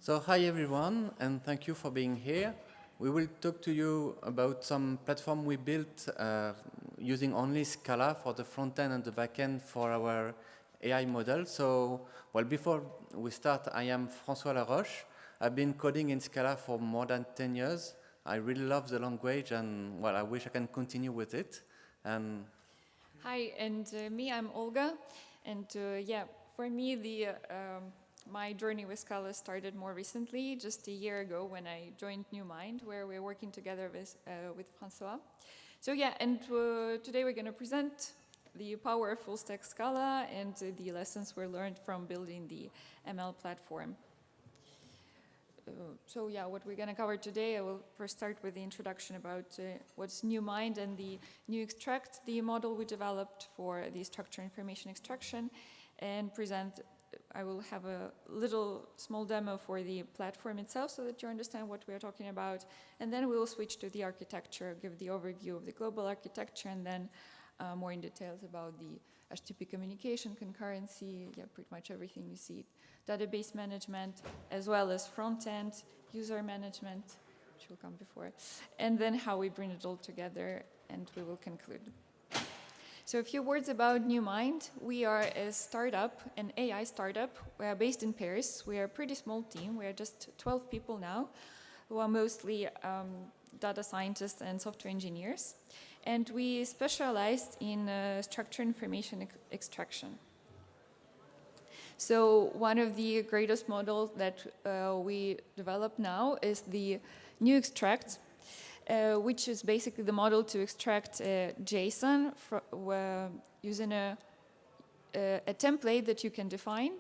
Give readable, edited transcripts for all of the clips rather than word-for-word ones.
So hi everyone, and thank you for being here. We will talk to you about some platform we built using only Scala for the front end and the back end for our AI model. So, well, before we start, I am François Laroche. I've been coding in Scala for more than 10 years. I really love the language, and well, I wish I can continue with it. And hi, and me, I'm Olga, and yeah, for me, my journey with Scala started more recently, just a year ago when I joined NuMind, where we're working together with François. So yeah, and today we're going to present the power of full stack Scala and the lessons we learned from building the ML platform. So yeah, what we're going to cover today, I will first start with the introduction about what's NuMind and the NuExtract, the model we developed for the structured information extraction, and I will have a little small demo for the platform itself so that you understand what we are talking about. And then we will switch to the architecture, give the overview of the global architecture, and then more in details about the HTTP communication, concurrency, yeah, pretty much everything you see. Database management, as well as front-end, user management, which will come before. And then how we bring it all together, and we will conclude. So a few words about NuMind. We are a startup, an AI startup. We are based in Paris. We are a pretty small team. We are just 12 people now, who are mostly data scientists and software engineers. And we specialized in structured information extraction. So one of the greatest models that we develop now is the NuExtract, which is basically the model to extract JSON using a template that you can define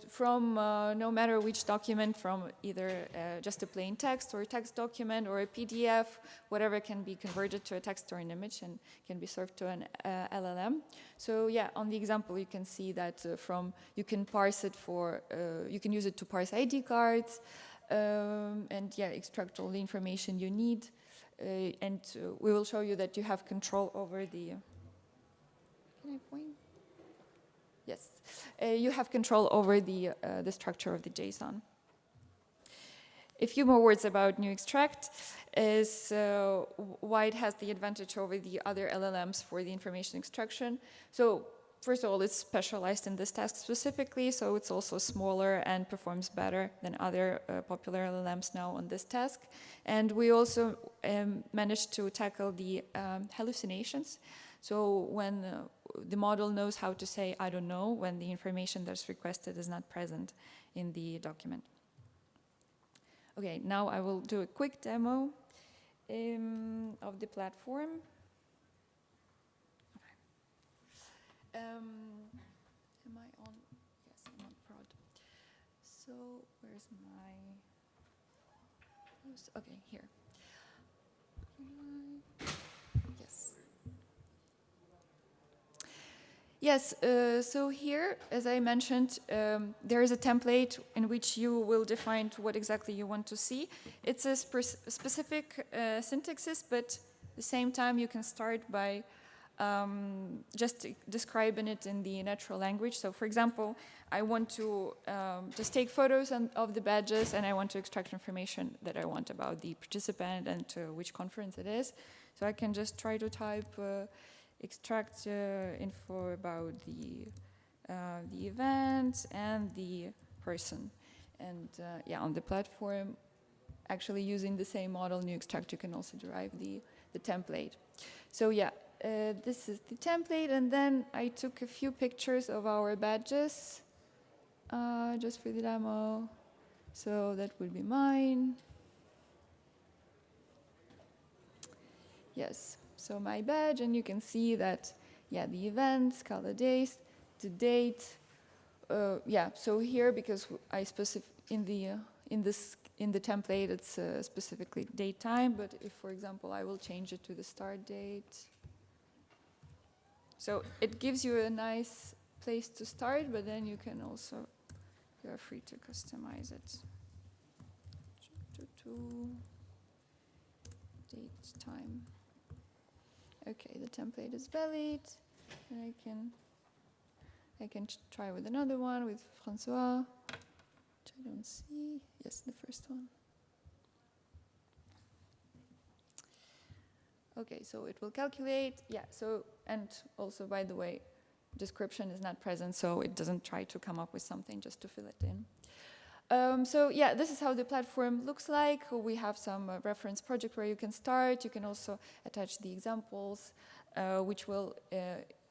from no matter which document, from either just a plain text or a text document or a PDF, whatever can be converted to a text or an image and can be served to an LLM. So yeah, on the example you can see that you can parse it you can use it to parse ID cards, and yeah, extract all the information you need. And we will show you that you have control over the... Can I point? Yes. You have control over the structure of the JSON. A few more words about NuExtract is why it has the advantage over the other LLMs for the information extraction. So first of all, it's specialized in this task specifically, so it's also smaller and performs better than other popular LLMs now on this task. And we also managed to tackle the hallucinations. So when the model knows how to say, I don't know, when the information that's requested is not present in the document. Okay, now I will do a quick demo of the platform. Am I on? Yes, I'm on prod. So where's my... Okay, here. Yes. Yes, so here, as I mentioned, there is a template in which you will define what exactly you want to see. It's a specific syntaxes, but at the same time you can start by just describing it in the natural language. So for example, I want to just take photos of the badges and I want to extract information that I want about the participant and to which conference it is. So I can just try to type extract info about the event and the person. And yeah, on the platform, actually using the same model, NuExtract, you can also derive the template. So yeah, this is the template, and then I took a few pictures of our badges just for the demo. So that would be mine. Yes. So my badge, and you can see that, yeah, the event, Scala Days, the date. Yeah, so here, because I in the template, it's specifically date time, but if, for example, I will change it to the start date. So it gives you a nice place to start, but then you can also, you are free to customize it. Date time. Okay, the template is valid, and I can try with another one with François, which I don't see. yes, the first one. Okay, so it will calculate, yeah, so, and also, by the way, description is not present, so it doesn't try to come up with something just to fill it in. So yeah, this is how the platform looks like. We have some reference project where you can start. You can also attach the examples, which will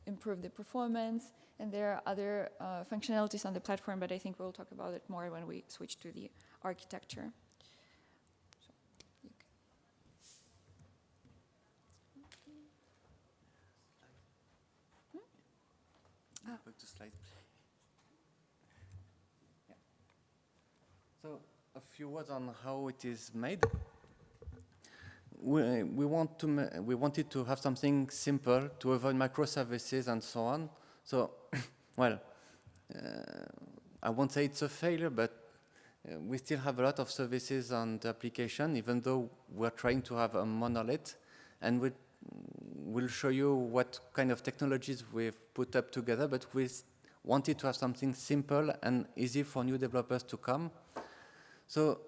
improve the performance. And there are other functionalities on the platform, but I think we'll talk about it more when we switch to the architecture. Go to slide. Yeah. So a few words on how it is made. We wanted to have something simple to avoid microservices and so on. So, well, I won't say it's a failure, but we still have a lot of services on the application, even though we're trying to have a monolith, and we'll show you what kind of technologies we've put up together, but we wanted to have something simple and easy for new developers to come. So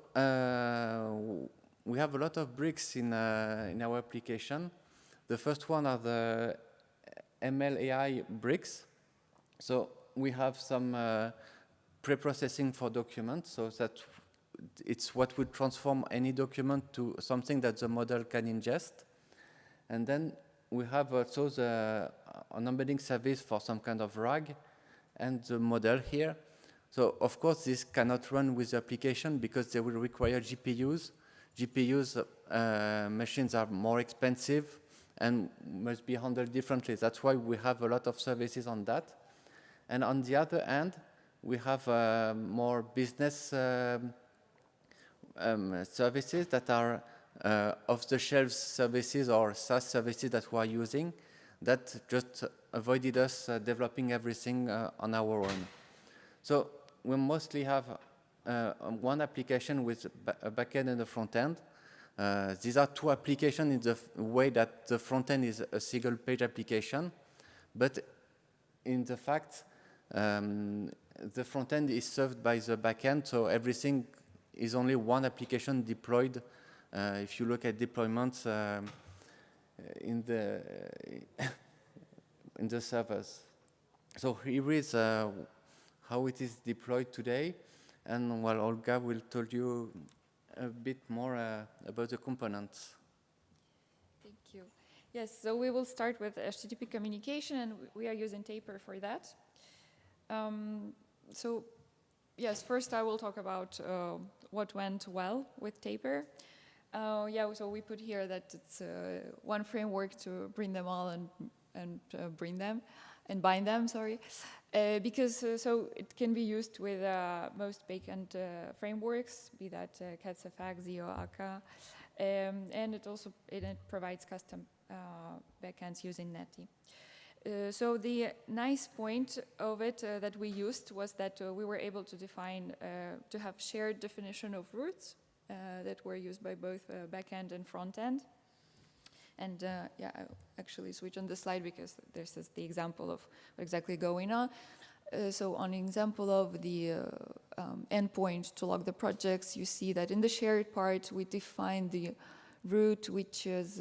we have a lot of bricks in our application. The first one are the ML AI bricks. So we have some pre-processing for documents, so that it's what would transform any document to something that the model can ingest. And then we have also an embedding service for some kind of RAG and the model here. So of course this cannot run with the application because they will require GPUs. Machines are more expensive and must be handled differently. That's why we have a lot of services on that. And on the other hand, we have more business services that are off-the-shelf services or SaaS services that we are using that just avoided us developing everything on our own. So we mostly have one application with a backend and a front-end. These are two applications in the way that the front-end is a single-page application, but in the fact, the front-end is served by the backend, so everything is only one application deployed. If you look at deployments in the servers. So here is how it is deployed today. And well, Olga will tell you a bit more about the components. Thank you. Yes, so we will start with HTTP communication, and we are using Tapir for that. So yes, first I will talk about what went well with Tapir. Yeah, so we put here that it's one framework to bring them all and bind them, sorry. Because so it can be used with most backend frameworks, be that CatSFX, Zio, Akka, and it provides custom backends using Netty. So the nice point of it that we used was that we were able to define, to have shared definition of roots that were used by both backend and frontend. And yeah, I'll actually switch on the slide because this is the example of what exactly going on. So on the example of the endpoint to log the projects, you see that in the shared part, we define the root, which is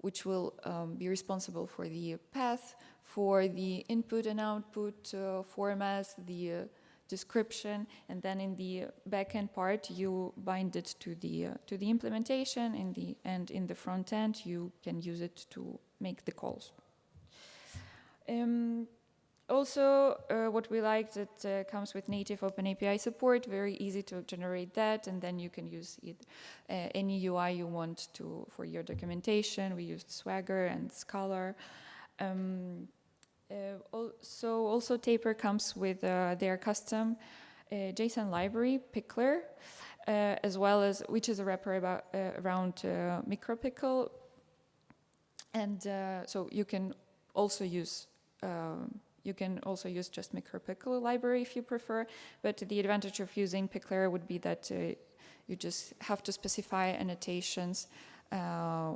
which will be responsible for the path, for the input and output formats, the description, and then in the backend part you bind it to the implementation. And in the front end you can use it to make the calls. Also, what we liked, it comes with native OpenAPI support, very easy to generate that, and then you can use it, any UI you want to for your documentation. We used Swagger and Scala. Also Tapir comes with their custom JSON library, Pickler, as well as, which is a wrapper around micropickle. And so you can also use just micropickle library if you prefer, but the advantage of using Pickler would be that you just have to specify annotations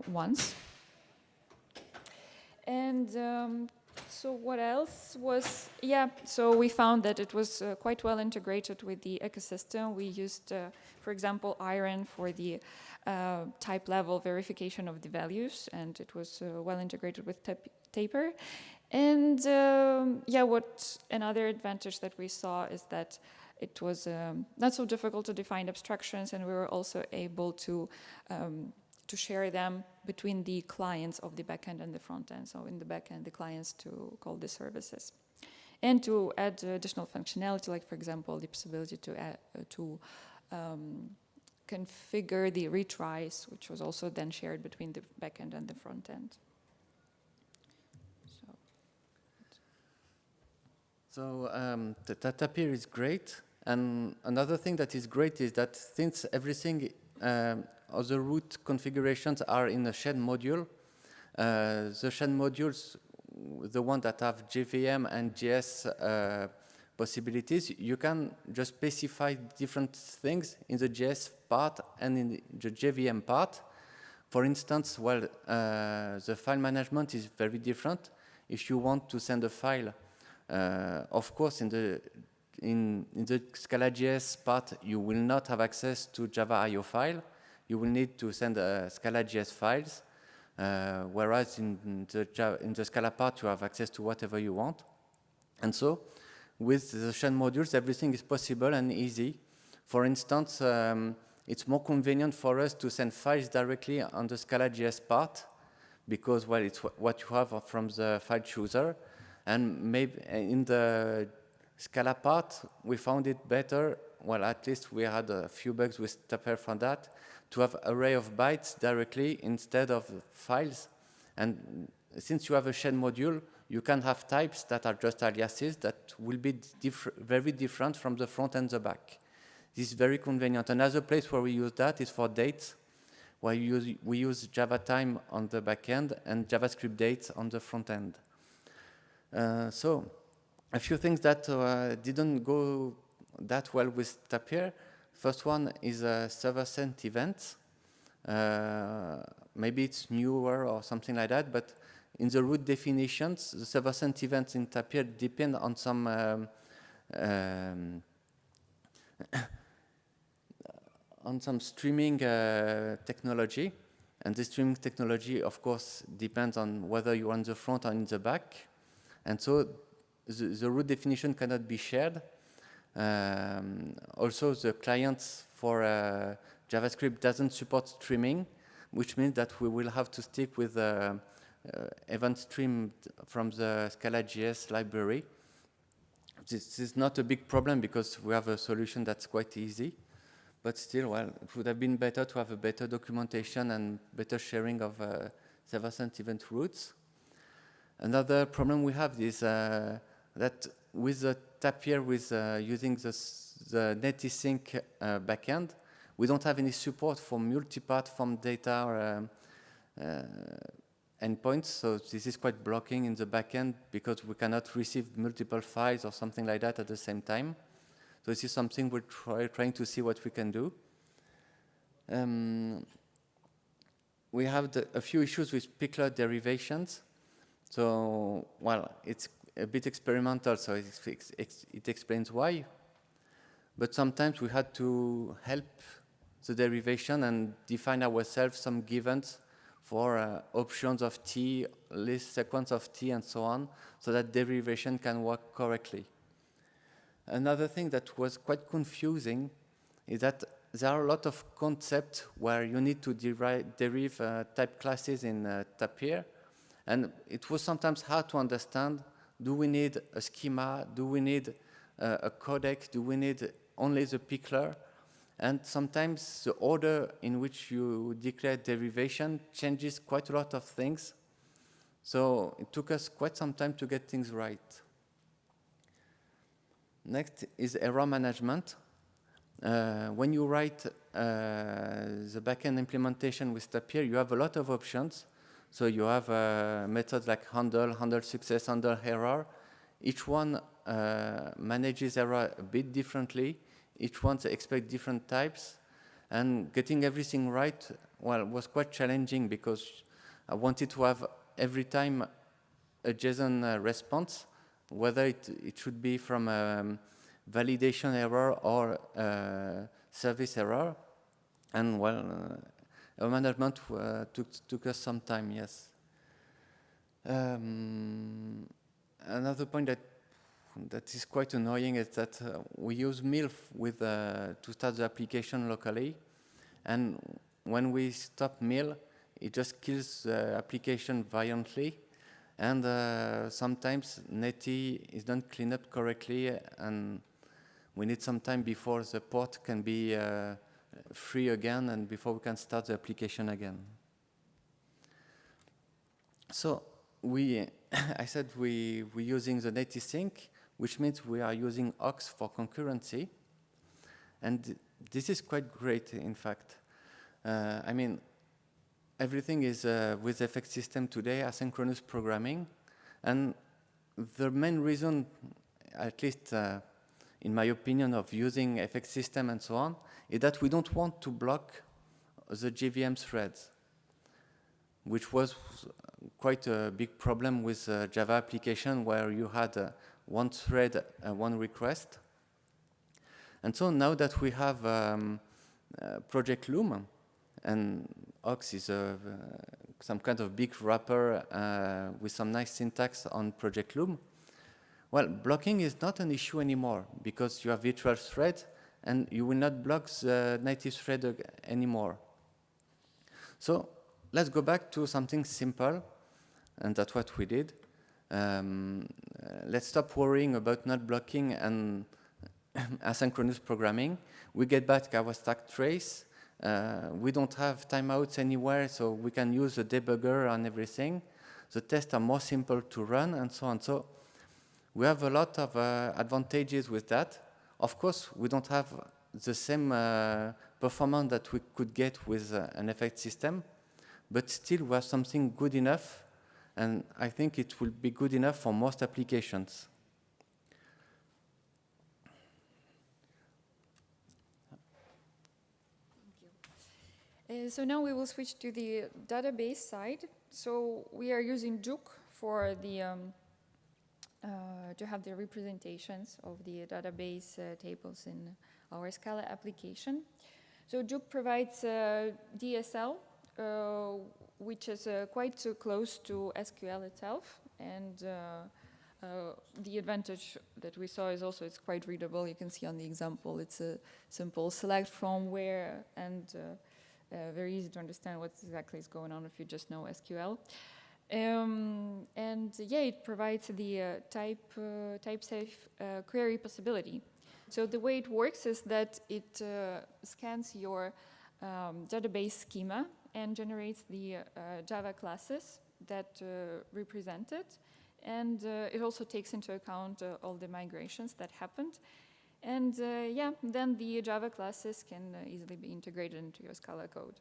once. And So what else was, yeah, so we found that it was quite well integrated with the ecosystem. We used, for example, Iron for the type level verification of the values, and it was well integrated with Tapir. And yeah, what another advantage that we saw is that it was not so difficult to define abstractions, and we were also able to share them between the clients of the backend and the frontend. So in the backend, the clients to call the services, and to add additional functionality, like for example, the possibility to configure the retries, which was also then shared between the backend and the frontend. So the Tapir is great, and another thing that is great is that since everything other root configurations are in a shared module, the shared modules, the one that have JVM and JS possibilities, you can just specify different things in the JS part and in the JVM part. For instance, well, the file management is very different. If you want to send a file, of course, in the Scala.js part, you will not have access to Java IO file. You will need to send Scala.js files, whereas in the Scala part, you have access to whatever you want. And so, with the shared modules, everything is possible and easy. For instance, it's more convenient for us to send files directly on the Scala.js part, because, well, it's what you have from the file chooser. And maybe in the Scala part, we found it better, well, at least we had a few bugs with Tapir from that, to have array of bytes directly instead of files. And since you have a shared module, you can have types that are just aliases that will be very different from the front and the back. This is very convenient. Another place where we use that is for dates, where we use Java time on the back end and JavaScript dates on the front end. So a few things that didn't go that well with Tapir. First one is server-sent events. Maybe it's newer or something like that, but in the root definitions, the server-sent events in Tapir depend on some streaming technology. And this streaming technology, of course, depends on whether you're on the front or in the back. And so the root definition cannot be shared. Also, the clients for JavaScript doesn't support streaming, which means that we will have to stick with event stream from the Scala.js library. This is not a big problem because we have a solution that's quite easy. But still, well, it would have been better to have a better documentation and better sharing of server-sent event routes. Another problem we have is that with the Tapir, with using the NetAsync backend, we don't have any support for multi-part form data endpoints. So this is quite blocking in the backend because we cannot receive multiple files or something like that at the same time. So this is something we're trying to see what we can do. We have a few issues with Pickler derivations. So, well, it's a bit experimental, so it explains why. But sometimes we had to help the derivation and define ourselves some givens for options of t, list sequence of t, and so on, so that derivation can work correctly. Another thing that was quite confusing is that there are a lot of concepts where you need to derive type classes in Tapir. And it was sometimes hard to understand, do we need a schema? Do we need a codec? Do we need only the pickler? And sometimes the order in which you declare derivation changes quite a lot of things. So it took us quite some time to get things right. Next is error management. When you write the backend implementation with Tapir, you have a lot of options. So you have methods like handle success, handle error. Each one manages error a bit differently. Each one expects different types. And getting everything right, well, was quite challenging because I wanted to have every time a JSON response, whether it should be from a validation error or service error. And well, our management took us some time, yes. Another point that is quite annoying is that we use MILF with to start the application locally, and when we stop MIL, it just kills the application violently, and sometimes Netty is not cleaned up correctly, and we need some time before the port can be free again and before we can start the application again. So I said we're using the native sync, which means we are using aux for concurrency. And this is quite great, in fact. I mean, everything is with FX system today, asynchronous programming. And the main reason, at least in my opinion, of using FX system and so on, is that we don't want to block the JVM threads, which was quite a big problem with Java application where you had one thread, one request. And so now that we have Project Loom, and aux is some kind of big wrapper with some nice syntax on Project Loom, well, blocking is not an issue anymore because you have virtual thread and you will not block the native thread anymore. So let's go back to something simple, and that's what we did. Let's stop worrying about not blocking and asynchronous programming. We get back our stack trace. We don't have timeouts anywhere, so we can use the debugger and everything. The tests are more simple to run, and so on. So we have a lot of advantages with that. Of course, we don't have the same performance that we could get with an FX system, but still we have something good enough, and I think it will be good enough for most applications. So now we will switch to the database side. So we are using JOOQ for the to have the representations of the database tables in our Scala application. So JOOQ provides DSL, which is quite close to SQL itself, and the advantage that we saw is also it's quite readable. You can see on the example, it's a simple select from where, and very easy to understand what exactly is going on if you just know SQL. And yeah, it provides the type-safe query possibility. So the way it works is that it scans your database schema and generates the Java classes that represent it. And it also takes into account all the migrations that happened. And yeah, then the Java classes can easily be integrated into your Scala code.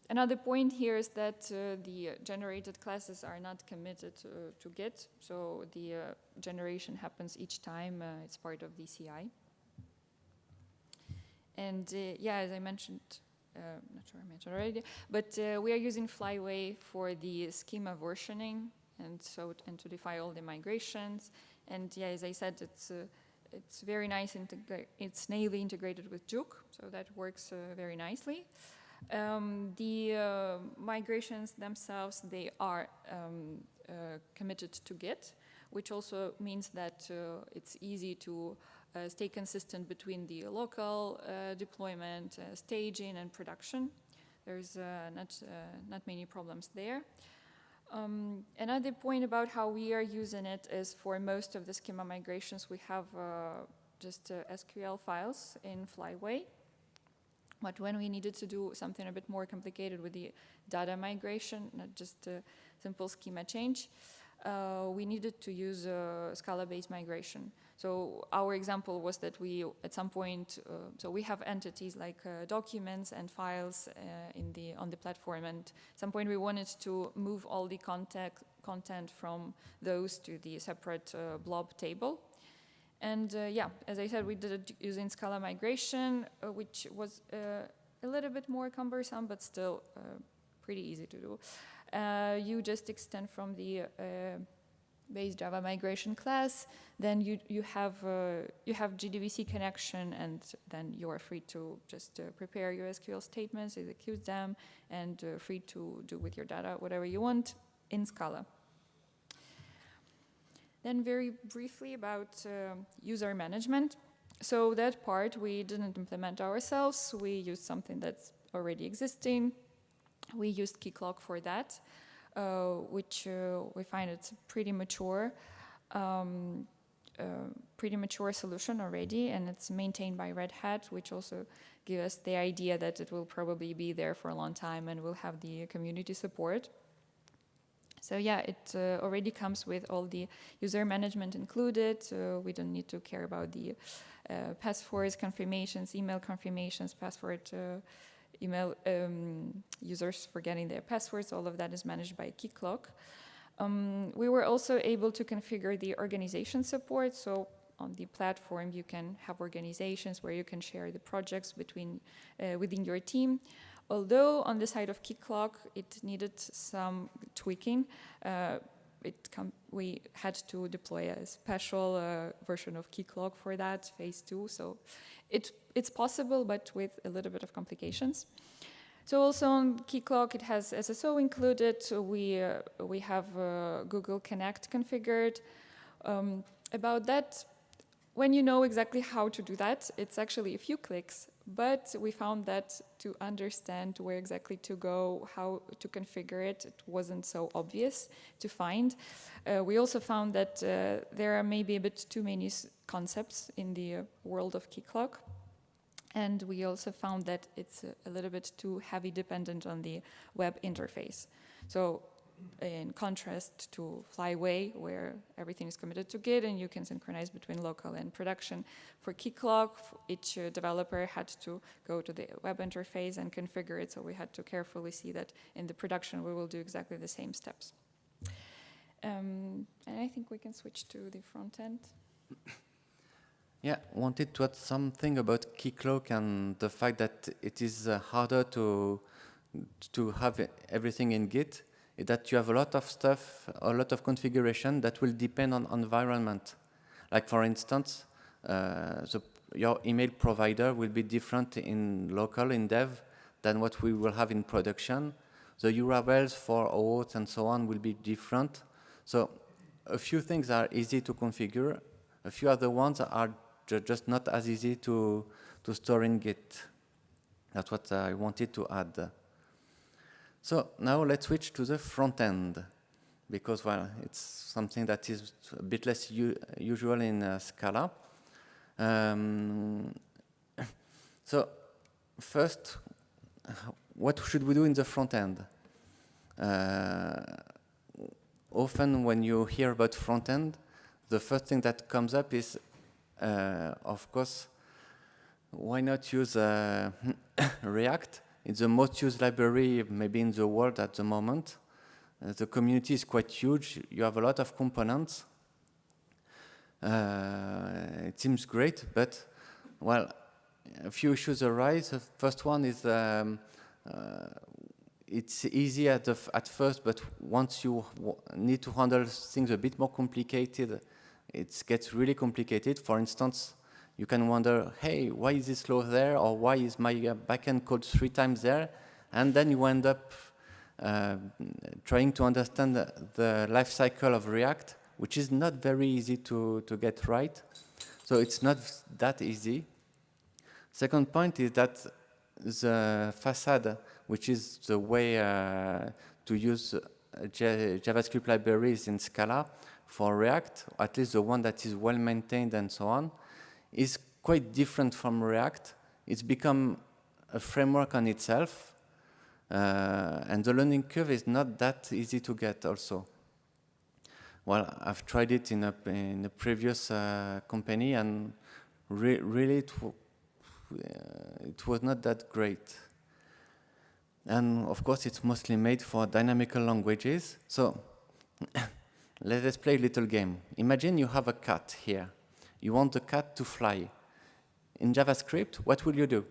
Another point here is that the generated classes are not committed to Git, so the generation happens each time it's part of the CI. And yeah, as I mentioned, not sure I mentioned already, but we are using Flyway for the schema versioning, and so to define all the migrations. And yeah, as I said, it's very nice. It's natively integrated with JOOQ, so that works very nicely. The migrations themselves, they are committed to Git, which also means that it's easy to stay consistent between the local deployment, staging, and production. There's not many problems there. Another point about how we are using it is for most of the schema migrations, we have just SQL files in Flyway. But when we needed to do something a bit more complicated with the data migration, not just a simple schema change, we needed to use Scala-based migration. So our example was that we, at some point, so we have entities like documents and files on the platform, and at some point we wanted to move all the content from those to the separate blob table. And yeah, as I said, we did it using Scala migration, which was a little bit more cumbersome, but still pretty easy to do. You just extend from the base Java migration class. Then you have JDBC connection, and then you are free to just prepare your SQL statements, execute them, and free to do with your data whatever you want in Scala. Then very briefly about user management. So that part we didn't implement ourselves. We used something that's already existing. We used Keycloak for that, which we find it's pretty mature solution already, and it's maintained by Red Hat, which also gives us the idea that it will probably be there for a long time and will have the community support. So yeah, it already comes with all the user management included. We don't need to care about the passwords, confirmations, email confirmations, password, email users forgetting their passwords. All of that is managed by Keycloak. We were also able to configure the organization support. So on the platform, you can have organizations where you can share the projects within your team. Although on the side of Keycloak, it needed some tweaking. We had to deploy a special version of Keycloak for that, phase 2. So it's possible, but with a little bit of complications. So also on Keycloak, it has SSO included. So we have Google Connect configured. About that, when you know exactly how to do that, it's actually a few clicks. But we found that to understand where exactly to go, how to configure it, it wasn't so obvious to find. We also found that there are maybe a bit too many concepts in the world of Keycloak. And we also found that it's a little bit too heavy dependent on the web interface. So in contrast to Flyway, where everything is committed to Git and you can synchronize between local and production. For Keycloak, each developer had to go to the web interface and configure it, so we had to carefully see that in the production we will do exactly the same steps. And I think we can switch to the front end. Yeah, wanted to add something about Keycloak and the fact that it is harder to have everything in Git. Is that you have a lot of stuff, a lot of configuration that will depend on environment. Like for instance, your email provider will be different in local, in dev, than what we will have in production. The URLs for OAuth and so on will be different. So a few things are easy to configure. A few other ones are just not as easy to store in Git. That's what I wanted to add. So now let's switch to the front end, because, well, it's something that is a bit less usual in Scala. So first, what should we do in the front end? Often when you hear about front end, the first thing that comes up is, of course, why not use React? It's the most used library maybe in the world at the moment. The community is quite huge. You have a lot of components. It seems great, but, well, a few issues arise. The first one is it's easy at first, but once you need to handle things a bit more complicated, it gets really complicated. For instance, you can wonder, hey, why is this law there? Or why is my backend code 3 times there? And then you end up trying to understand the life cycle of React, which is not very easy to get right. So it's not that easy. Second point is that the facade, which is the way to use JavaScript libraries in Scala for React, at least the one that is well maintained and so on, is quite different from React. It's become a framework on itself, and the learning curve is not that easy to get also. Well, I've tried it in a previous company, and really it was not that great. And of course, it's mostly made for dynamical languages. So let us play a little game. Imagine you have a cat here. You want the cat to fly. In JavaScript, what will you do?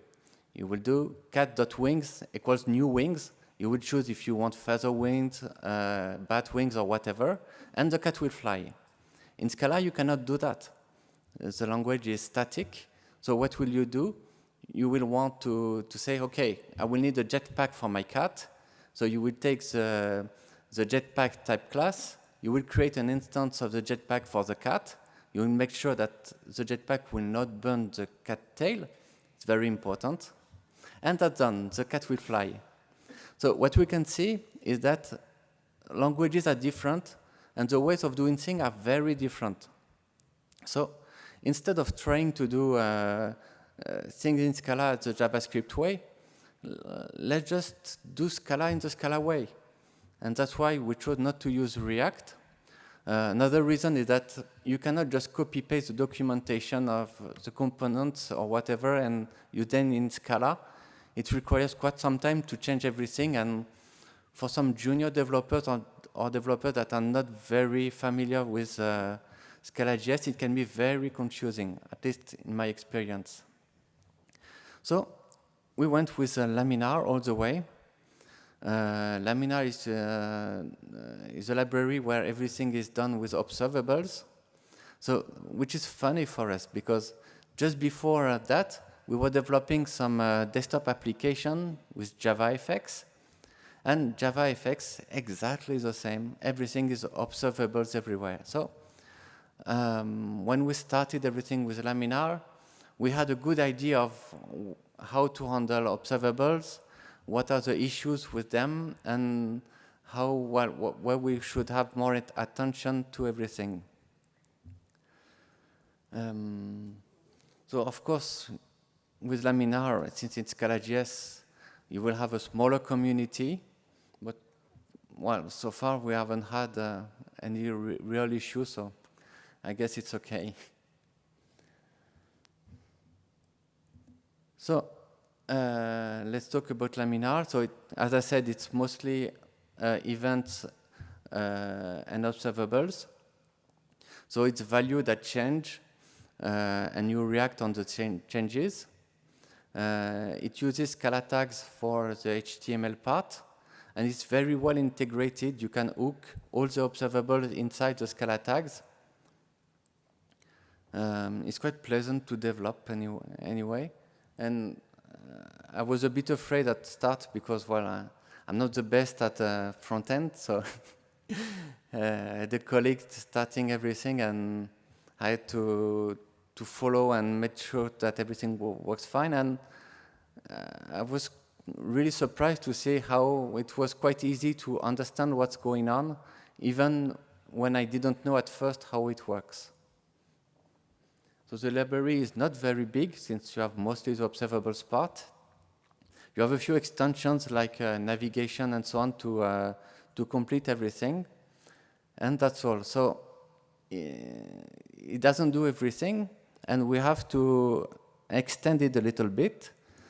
You will do cat.wings equals new wings, You will choose if you want feather wings, bat wings, or whatever, and the cat will fly. In Scala, you cannot do that. The language is static. So what will you do? You will want to say, okay, I will need a jetpack for my cat. So you will take the jetpack type class. You will create an instance of the jetpack for the cat. You will make sure that the jetpack will not burn the cat tail. It's very important. And that's done. The cat will fly. So what we can see is that languages are different, and the ways of doing things are very different. So instead of trying to do things in Scala the JavaScript way, let's just do Scala in the Scala way. And that's why we chose not to use React. Another reason is that you cannot just copy-paste the documentation of the components or whatever and use them in Scala. It requires quite some time to change everything, and for some junior developers or developers that are not very familiar with Scala.js, it can be very confusing, at least in my experience. So we went with Laminar all the way. Laminar is a library where everything is done with observables, so which is funny for us because just before that, we were developing some desktop application with JavaFX, and JavaFX exactly the same. Everything is observables everywhere. So when we started everything with Laminar, we had a good idea of how to handle observables, what are the issues with them, and how where we should have more attention to everything. So of course, with Laminar, since it's Scala.js, you will have a smaller community, but well, so far we haven't had any real issues, so I guess it's okay. So let's talk about Laminar. So as I said, it's mostly events and observables. So it's value that change, and you react on the changes. It uses Scala tags for the HTML part, and it's very well integrated. You can hook all the observables inside the Scala tags. It's quite pleasant to develop anyway. And I was a bit afraid at start because, well, I'm not the best at front end, so the colleague starting everything, and I had to follow and make sure that everything works fine. And I was really surprised to see how it was quite easy to understand what's going on, even when I didn't know at first how it works. So the library is not very big, since you have mostly the observables part. You have a few extensions like navigation and so on to complete everything, and that's all. So it doesn't do everything, and we have to extend it a little bit.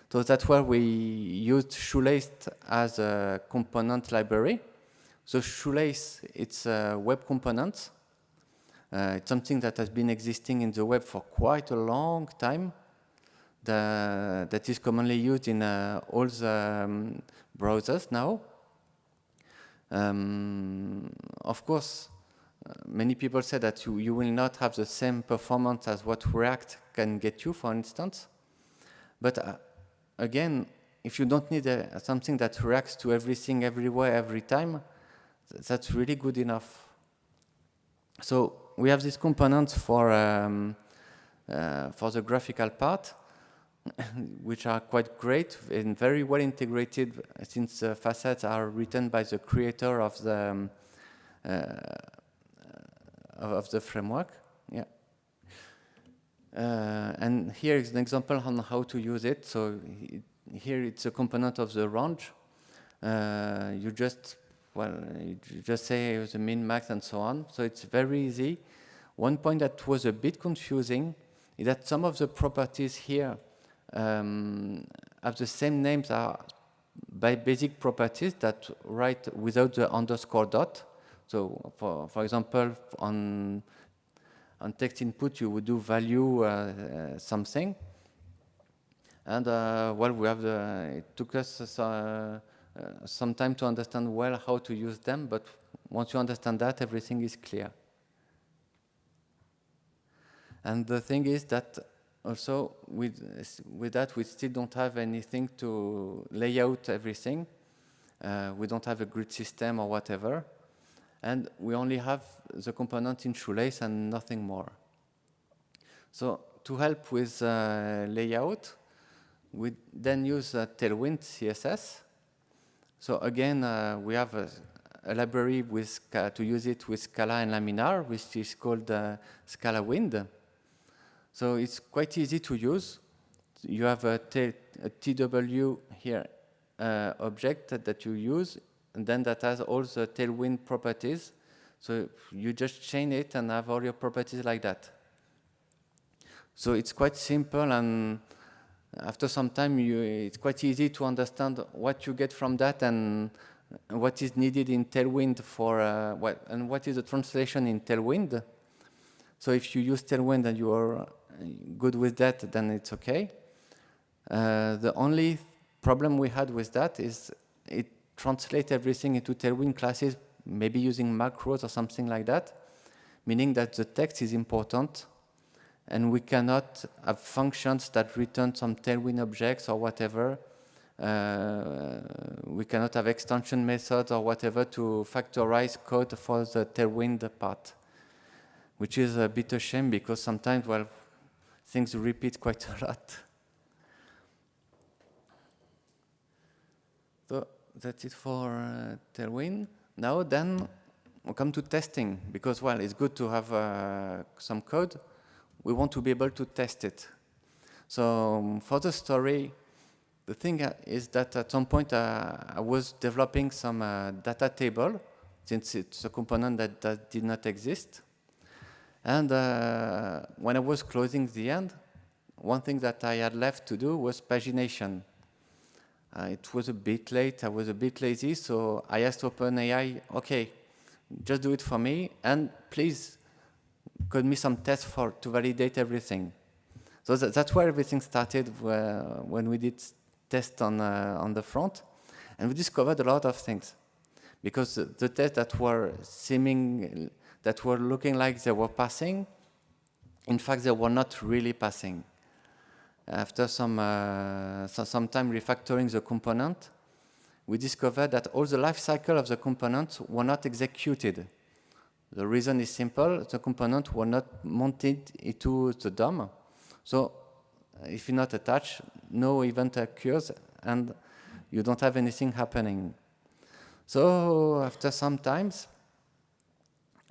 So that's where we used Shoelace as a component library. So Shoelace, it's a web component. It's something that has been existing in the web for quite a long time. That is commonly used in all the browsers now. Of course, many people say that you will not have the same performance as what React can get you, for instance. But again, if you don't need something that reacts to everything, everywhere, every time, that's really good enough. So we have this component for the graphical part, which are quite great and very well integrated, since the facets are written by the creator of the framework. Yeah. And here is an example on how to use it. So here it's a component of the range. You just say the min, max, and so on. So it's very easy. One point that was a bit confusing is that some of the properties here have the same names by basic properties that write without the underscore dot. So for example, on text input, you would do value something. And well, we have it took us some time to understand well how to use them, but once you understand that, everything is clear. And the thing is that also with that, we still don't have anything to lay out everything. We don't have a grid system or whatever. And we only have the component in Shoelace and nothing more. So to help with layout, we then use Tailwind CSS. So again, we have a library with to use it with Scala and Laminar, which is called Scala Wind. So it's quite easy to use. You have a TW here object that you use, and then that has all the Tailwind properties. So you just chain it and have all your properties like that. So it's quite simple, and after some time, it's quite easy to understand what you get from that and what is needed in Tailwind for what is the translation in Tailwind. So if you use Tailwind and you are good with that, then it's okay. The only problem we had with that is it translates everything into Tailwind classes, maybe using macros or something like that, meaning that the text is important, and we cannot have functions that return some Tailwind objects or whatever. We cannot have extension methods or whatever to factorize code for the Tailwind part, which is a bit a shame because sometimes, well, things repeat quite a lot. So that's it for Tailwind. Now then, we'll come to testing, because, well, it's good to have some code. We want to be able to test it. So for the story, the thing is that at some point I was developing some data table, since it's a component that did not exist. And when I was closing the end, one thing that I had left to do was pagination. It was a bit late, I was a bit lazy, so I asked OpenAI, okay, just do it for me, and please code me some tests to validate everything. So that's where everything started when we did tests on the front, and we discovered a lot of things. Because the tests that were looking like they were passing, in fact, they were not really passing. After some time refactoring the component, we discovered that all the life cycle of the components were not executed. The reason is simple: the component were not mounted into the DOM. So if you're not attached, no event occurs, and you don't have anything happening. So after some times,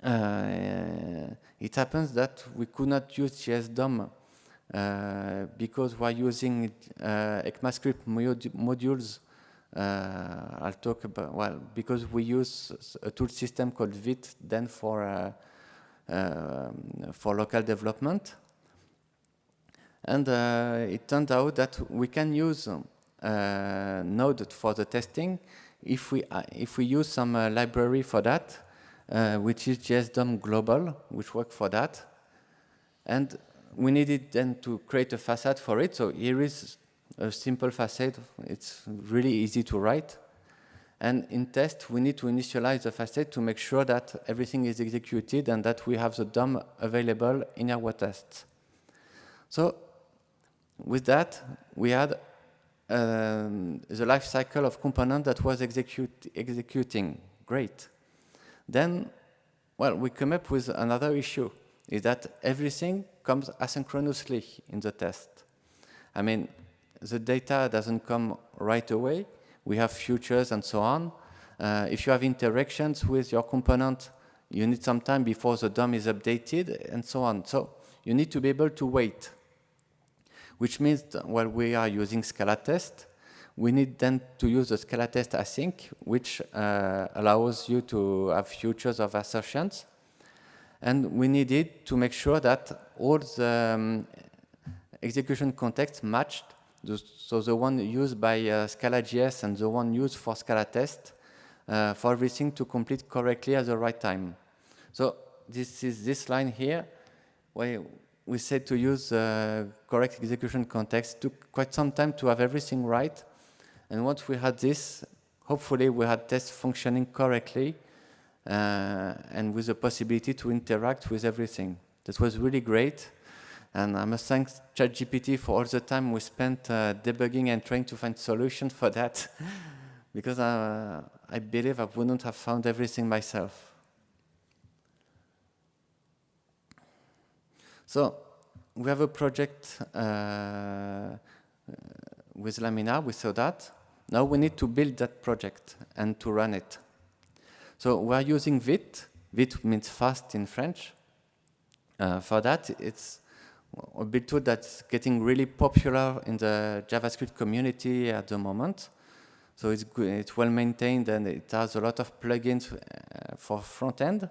it happens that we could not use JSDOM because we're using ECMAScript modules. I'll talk about, well, because we use a tool system called Vite then for local development. And it turned out that we can use Node for the testing if we use some library for that, which is JSDOM Global, which works for that. And we needed then to create a facade for it. So here is a simple facade. It's really easy to write. And in test, we need to initialize the facade to make sure that everything is executed and that we have the DOM available in our tests. So with that, we had the life cycle of component that was executing. Great. Then, well, we come up with another issue, is that everything comes asynchronously in the test. I mean, the data doesn't come right away. We have futures and so on. If you have interactions with your component, you need some time before the DOM is updated and so on. So you need to be able to wait, which means that while we are using Scala test, we need then to use the Scala test async, which allows you to have futures of assertions. And we needed to make sure that all the execution context matched, so the one used by Scala.js and the one used for Scala test, for everything to complete correctly at the right time. So this is this line here, where we said to use correct execution context. Took quite some time to have everything right. And once we had this, hopefully we had tests functioning correctly and with the possibility to interact with everything. That was really great. And I must thank ChatGPT for all the time we spent debugging and trying to find solutions for that, because I believe I wouldn't have found everything myself. So we have a project with Laminar, we saw that. Now we need to build that project and to run it. So we are using Vite. Vite means fast in French. For that, it's a build tool that's getting really popular in the JavaScript community at the moment. So it's good, it's well maintained, and it has a lot of plugins for front-end.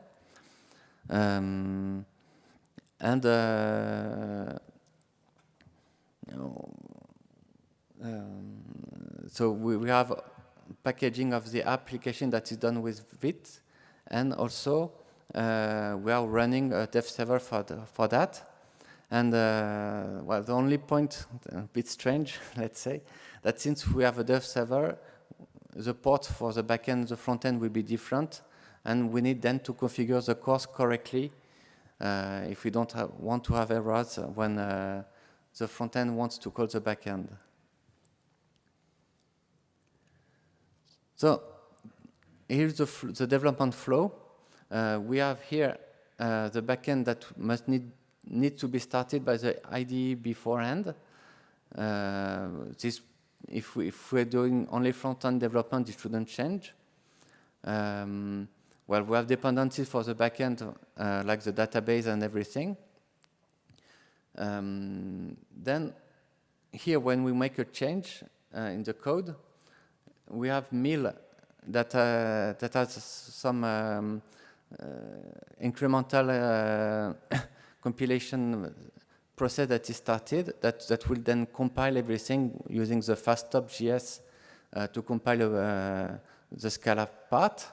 So we have packaging of the application that is done with Vite, and also we are running a dev server for that. And well, the only point, a bit strange, let's say, that since we have a dev server, the port for the backend, the frontend will be different, and we need then to configure the course correctly if we don't want to have errors when the frontend wants to call the backend. So here's the development flow. We have here the backend that must need to be started by the IDE beforehand. This, if we're doing only front-end development, it shouldn't change. Well, we have dependencies for the backend, like the database and everything. Then here, when we make a change in the code, we have mil that has some incremental compilation process that is started that will then compile everything using the faststop.js to compile the Scala part.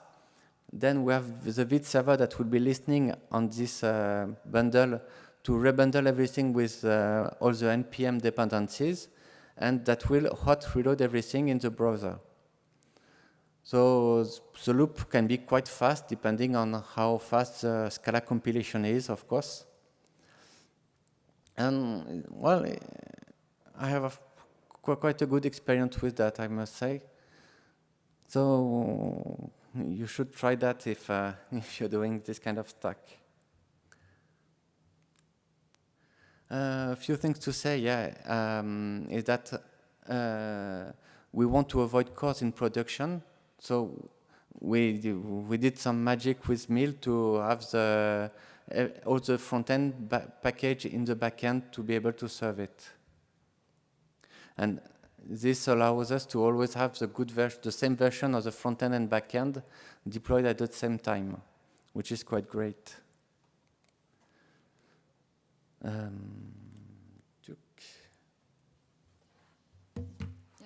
Then we have the Vite server that will be listening on this bundle to rebundle everything with all the npm dependencies, and that will hot reload everything in the browser. So the loop can be quite fast depending on how fast the Scala compilation is, of course. And well, I have quite a good experience with that, I must say. So you should try that if you're doing this kind of stack. A few things to say, is that we want to avoid costs in production. So we did some magic with Mil to have all the front-end package in the backend to be able to serve it. And this allows us to always have the same version of the front-end and backend deployed at the same time, which is quite great.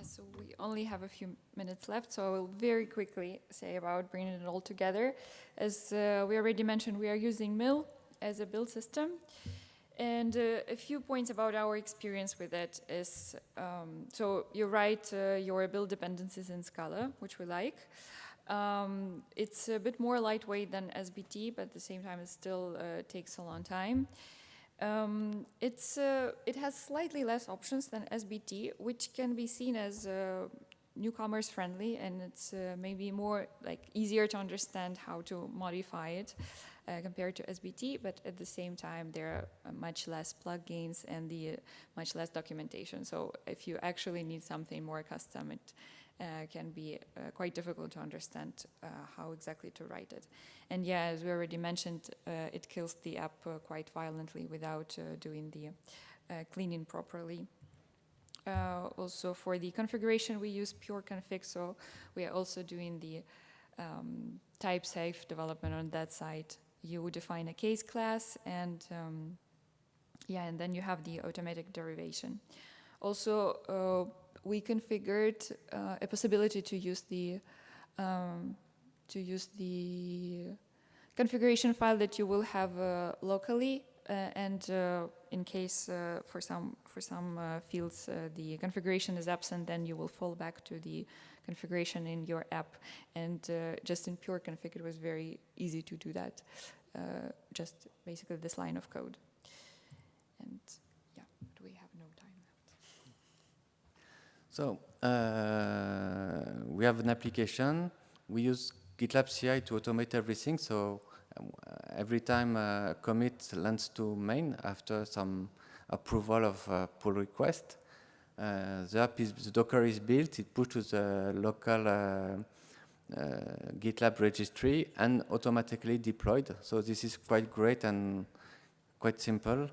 So we only have a few minutes left, so I will very quickly say about bringing it all together. As we already mentioned, we are using Mil as a build system. And a few points about our experience with it is, so you write your build dependencies in Scala, which we like. It's a bit more lightweight than SBT, but at the same time it still takes a long time. It has slightly less options than SBT, which can be seen as newcomers friendly, and it's maybe more like easier to understand how to modify it compared to SBT, but at the same time there are much less plugins and much less documentation. So if you actually need something more custom, it can be quite difficult to understand how exactly to write it. And yeah, as we already mentioned, it kills the app quite violently without doing the cleaning properly. Also for the configuration, we use pure config, so we are also doing the type-safe development on that side. You define a case class, and and then you have the automatic derivation. Also, we configured a possibility to use the configuration file that you will have locally, and in case for some fields the configuration is absent, then you will fall back to the configuration in your app. And just in pure config, it was very easy to do that. Just basically this line of code. And yeah, but we have no time left. So we have an application. We use GitLab CI to automate everything. So every time a commit lands to main after some approval of pull request, the Docker is built. It pushes to the local GitLab registry and automatically deployed. So this is quite great and quite simple.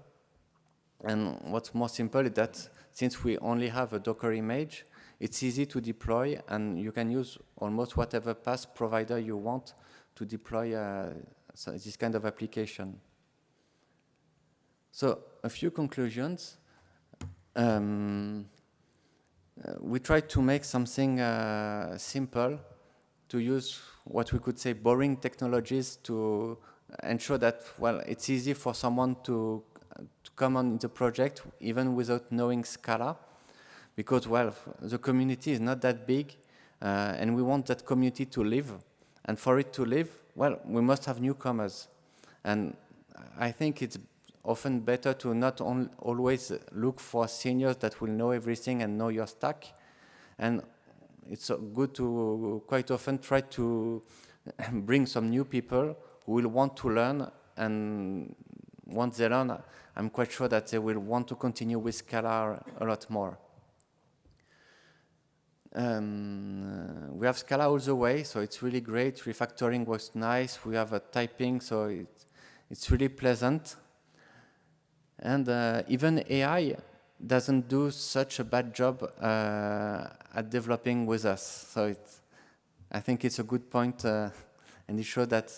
And what's more simple is that since we only have a Docker image, it's easy to deploy, and you can use almost whatever PaaS provider you want to deploy this kind of application. So a few conclusions. We tried to make something simple, to use what we could say boring technologies to ensure that, well, it's easy for someone to come on the project even without knowing Scala, because, well, the community is not that big, and we want that community to live. And for it to live, well, we must have newcomers. And I think it's often better to not always look for seniors that will know everything and know your stack. And it's good to quite often try to bring some new people who will want to learn, and once they learn, I'm quite sure that they will want to continue with Scala a lot more. We have Scala all the way, so it's really great. Refactoring was nice. We have a typing, so it's really pleasant. And even AI doesn't do such a bad job at developing with us. So I think it's a good point, and it shows that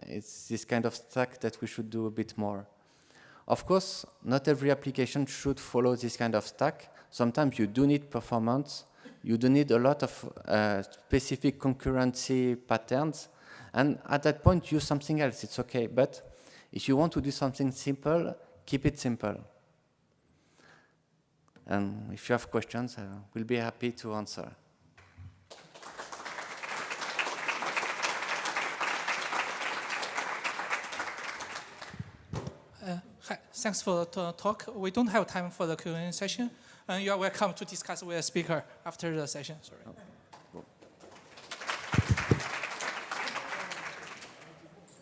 it's this kind of stack that we should do a bit more. Of course, not every application should follow this kind of stack. Sometimes you do need performance. You do need a lot of specific concurrency patterns. And at that point, use something else. It's OK. But if you want to do something simple, keep it simple. And if you have questions, we'll be happy to answer. Hi, thanks for the talk. We don't have time for the Q&A session. You are welcome to discuss with a speaker after the session. Sorry.